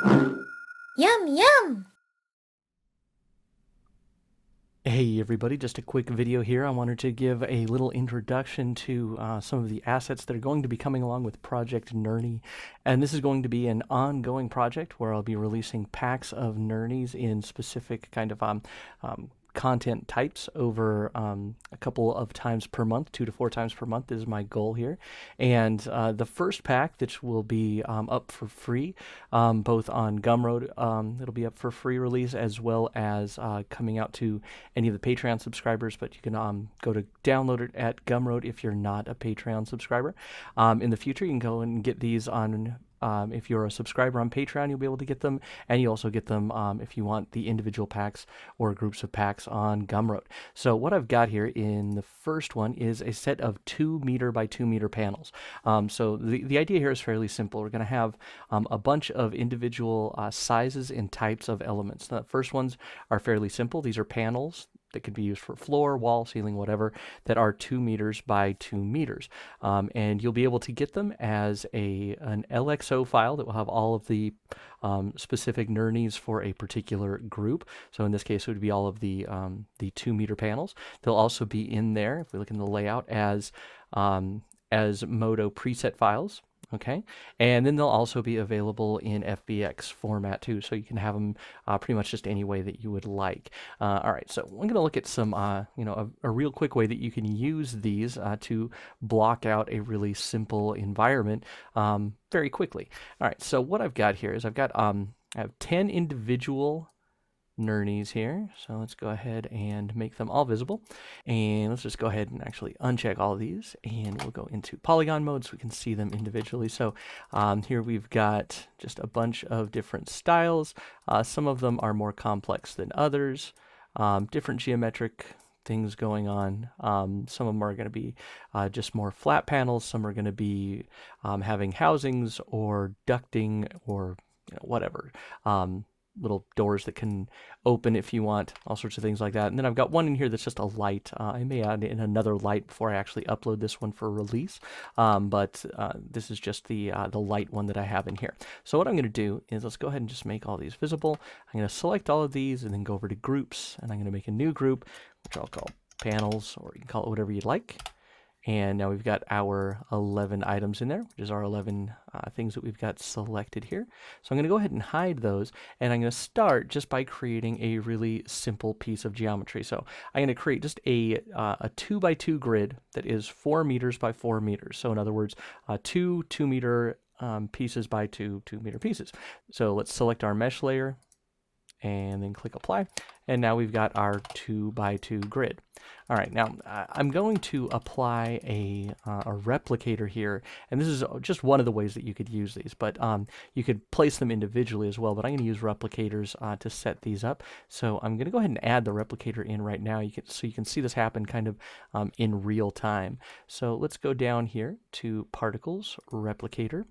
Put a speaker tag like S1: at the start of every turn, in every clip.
S1: Yum, yum!
S2: Hey everybody, just a quick video here. I wanted to give a little introduction to some of the assets that are going to be coming along with Project Nurnie. And this is going to be an ongoing project where I'll be releasing packs of Nurnies in specific kind of content types over a couple of times per month. 2 to 4 times per month is my goal here. And the first pack, which will be up for free, both on Gumroad, it'll be up for free release, as well as coming out to any of the Patreon subscribers, but you can go to download it at Gumroad if you're not a Patreon subscriber. In the future, you can go and get these on. If you're a subscriber on Patreon, you'll be able to get them, and you also get them if you want the individual packs or groups of packs on Gumroad. So what I've got here in the first one is a set of 2 meter by 2 meter panels. So the idea here is fairly simple. We're going to have a bunch of individual sizes and types of elements. The first ones are fairly simple. These are panels that could be used for floor, wall, ceiling, whatever, that are 2 meters by 2 meters. And you'll be able to get them as an LXO file that will have all of the specific Nurnies for a particular group. So in this case, it would be all of the 2 meter panels. They'll also be in there, if we look in the layout, as Modo preset files. Okay, and then they'll also be available in FBX format too, so you can have them pretty much just any way that you would like. All right, so I'm going to look at some, a real quick way that you can use these to block out a really simple environment very quickly. All right, so what I've got here is I have 10 individual Nurnies here. So let's go ahead and make them all visible. And let's just go ahead and actually uncheck all of these. And we'll go into polygon mode so we can see them individually. So here we've got just a bunch of different styles. Some of them are more complex than others. Different geometric things going on. Some of them are going to be just more flat panels. Some are going to be having housings or ducting or whatever. Little doors that can open if you want, all sorts of things like that. And then I've got one in here that's just a light. I may add in another light before I actually upload this one for release, but this is just the light one that I have in here. So what I'm going to do is let's go ahead and just make all these visible. I'm going to select all of these and then go over to groups, and I'm going to make a new group, which I'll call panels, or you can call it whatever you'd like. And now we've got our 11 items in there, which is our 11 things that we've got selected here. So I'm going to go ahead and hide those, and I'm going to start just by creating a really simple piece of geometry. So I'm going to create just a 2 by 2 grid that is 4 meters by 4 meters. So in other words, two 2 meter pieces by 2 2 meter pieces. So let's select our mesh layer and then click apply. And now we've got our 2 by 2 grid. All right, now I'm going to apply a replicator here, and this is just one of the ways that you could use these, but you could place them individually as well, but I'm going to use replicators to set these up. So I'm going to go ahead and add the replicator in right now, so you can see this happen kind of in real time. So let's go down here to Particles, Replicator,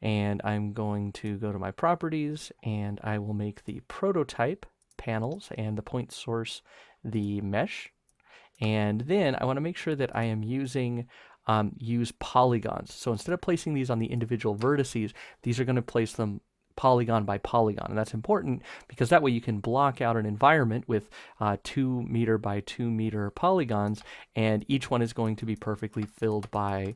S2: and I'm going to go to my properties, and I will make the prototype panels and the point source the mesh. And then I want to make sure that I am using use polygons. So instead of placing these on the individual vertices, these are going to place them polygon by polygon. And that's important because that way you can block out an environment with 2 meter by 2 meter polygons, and each one is going to be perfectly filled by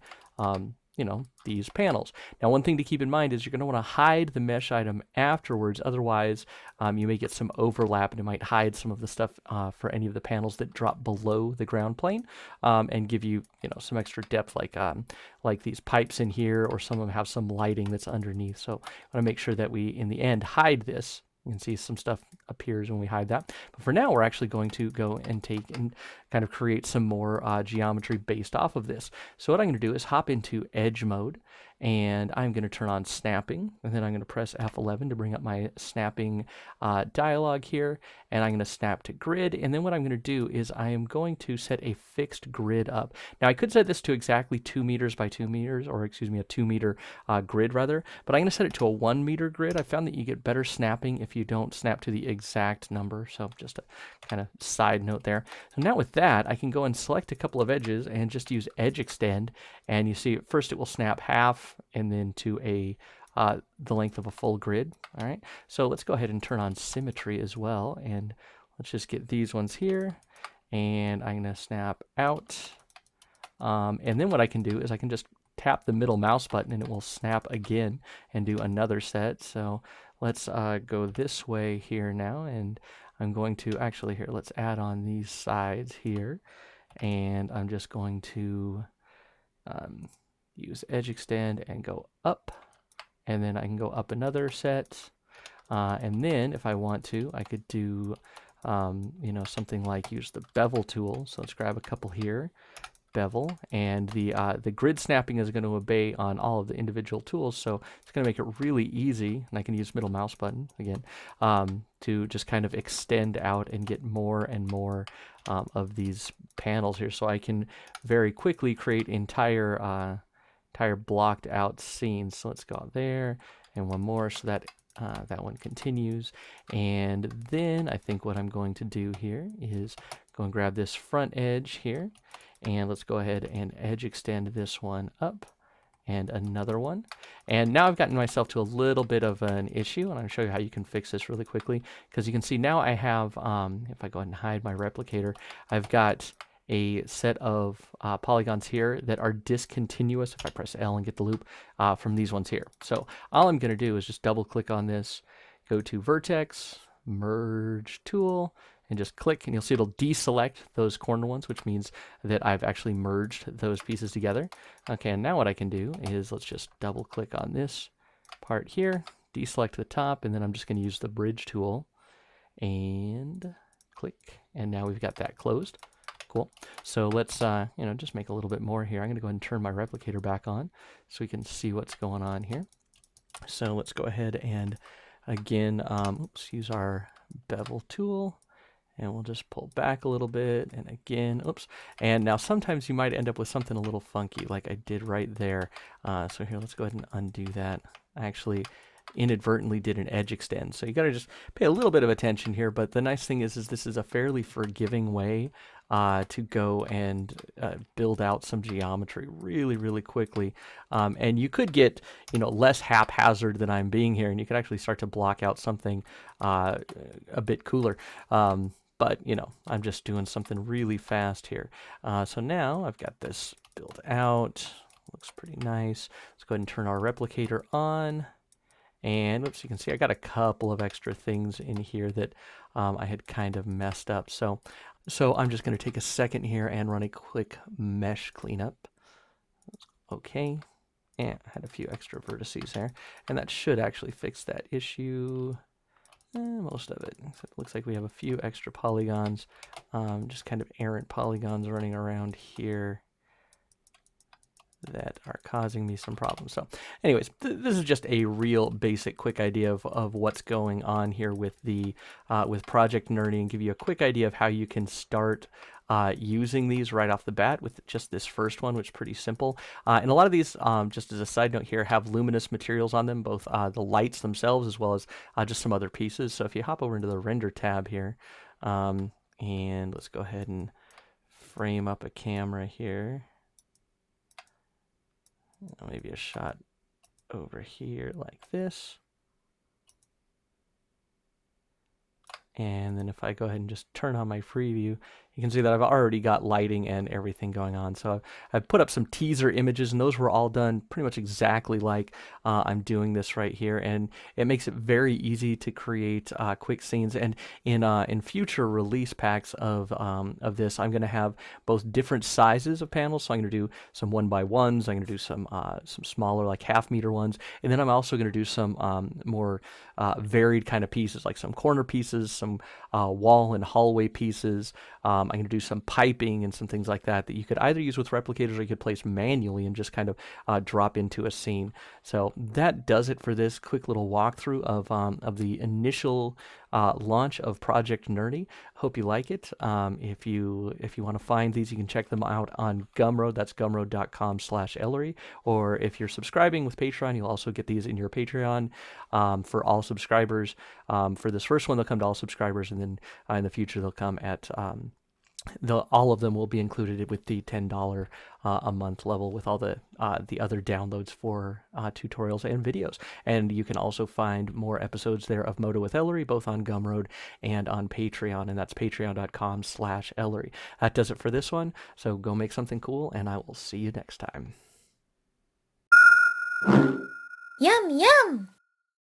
S2: these panels. Now, one thing to keep in mind is you're going to want to hide the mesh item afterwards. Otherwise, you may get some overlap, and it might hide some of the stuff for any of the panels that drop below the ground plane, and give you, some extra depth, like these pipes in here, or some of them have some lighting that's underneath. So I want to make sure that we, in the end, hide this. You can see some stuff appears when we hide that. But for now, we're actually going to go and take and kind of create some more geometry based off of this. So what I'm going to do is hop into edge mode, and I'm going to turn on snapping, and then I'm going to press F11 to bring up my snapping dialog here, and I'm going to snap to grid. And then what I'm going to do is I am going to set a fixed grid up. Now, I could set this to exactly 2 meters by 2 meters, or excuse me, a 2 meter grid rather, but I'm going to set it to a 1 meter grid. I found that you get better snapping if you don't snap to the exact number. So just a kind of side note there. So now with that, I can go and select a couple of edges and just use edge extend. And you see, at first it will snap half, and then to a the length of a full grid. All right, so let's go ahead and turn on symmetry as well, and let's just get these ones here, and I'm going to snap out. And then what I can do is I can just tap the middle mouse button and it will snap again and do another set. So let's go this way here now, and I'm going to actually here, let's add on these sides here, and I'm just going to use edge extend and go up, and then I can go up another set, and then if I want to, I could do you know, something like use the bevel tool. So let's grab a couple here, bevel, and the grid snapping is going to obey on all of the individual tools, so it's going to make it really easy, and I can use middle mouse button again to just kind of extend out and get more and more of these panels here, so I can very quickly create entire blocked out scenes. So let's go out there and one more, so that that one continues. And then I think what I'm going to do here is go and grab this front edge here, and let's go ahead and edge extend this one up, and another one. And now I've gotten myself to a little bit of an issue, and I'm going to show you how you can fix this really quickly, because you can see now I have, if I go ahead and hide my replicator, I've got a set of polygons here that are discontinuous, if I press L and get the loop, from these ones here. So all I'm going to do is just double click on this, go to vertex, merge tool, and just click, and you'll see it'll deselect those corner ones, which means that I've actually merged those pieces together. Okay, and now what I can do is let's just double click on this part here, deselect the top, and then I'm just going to use the bridge tool and click, and now we've got that closed. Cool. So let's you know, just make a little bit more here. I'm going to go ahead and turn my replicator back on so we can see what's going on here. So let's go ahead and again, use our bevel tool, and we'll just pull back a little bit, and again, and now sometimes you might end up with something a little funky like I did right there. So here, let's go ahead and undo that. I actually inadvertently did an edge extend, so you got to just pay a little bit of attention here, but the nice thing is this is a fairly forgiving way to go and build out some geometry really quickly, and you could get, you know, less haphazard than I'm being here, and you could actually start to block out something a bit cooler. But, you know, I'm just doing something really fast here. So now I've got this built out. Looks pretty nice. Let's go ahead and turn our replicator on. And oops, you can see I got a couple of extra things in here that I had kind of messed up. So I'm just going to take a second here and run a quick mesh cleanup. Okay. And I had a few extra vertices there. And that should actually fix that issue. Most of it. It looks like we have a few extra polygons, just kind of errant polygons running around here that are causing me some problems. So anyways, this is just a real basic quick idea of what's going on here with the with Project Nurnie, and give you a quick idea of how you can start using these right off the bat with just this first one, which is pretty simple. And a lot of these, just as a side note here, have luminous materials on them, both the lights themselves as well as just some other pieces. So if you hop over into the render tab here, and let's go ahead and frame up a camera here. Maybe a shot over here like this. And then if I go ahead and just turn on my preview, you can see that I've already got lighting and everything going on. So I've put up some teaser images, and those were all done pretty much exactly like I'm doing this right here. And it makes it very easy to create quick scenes. And in future release packs of this, I'm going to have both different sizes of panels. So I'm going to do some 1x1s. I'm going to do some smaller, like half-meter ones. And then I'm also going to do some more varied kind of pieces, like some corner pieces, some wall and hallway pieces. I'm going to do some piping and some things like that you could either use with replicators or you could place manually and just kind of drop into a scene. So that does it for this quick little walkthrough of the initial launch of Project Nurnie. Hope you like it. If you want to find these, you can check them out on Gumroad. That's gumroad.com/Ellery. Or if you're subscribing with Patreon, you'll also get these in your Patreon for all subscribers. For this first one, they'll come to all subscribers, and then in the future they'll come at all of them will be included with the $10 a month level, with all the other downloads for tutorials and videos. And you can also find more episodes there of Moto with Ellery, both on Gumroad and on Patreon, and that's patreon.com/Ellery. That does it for this one, so go make something cool, and I will see you next time.
S1: Yum, yum!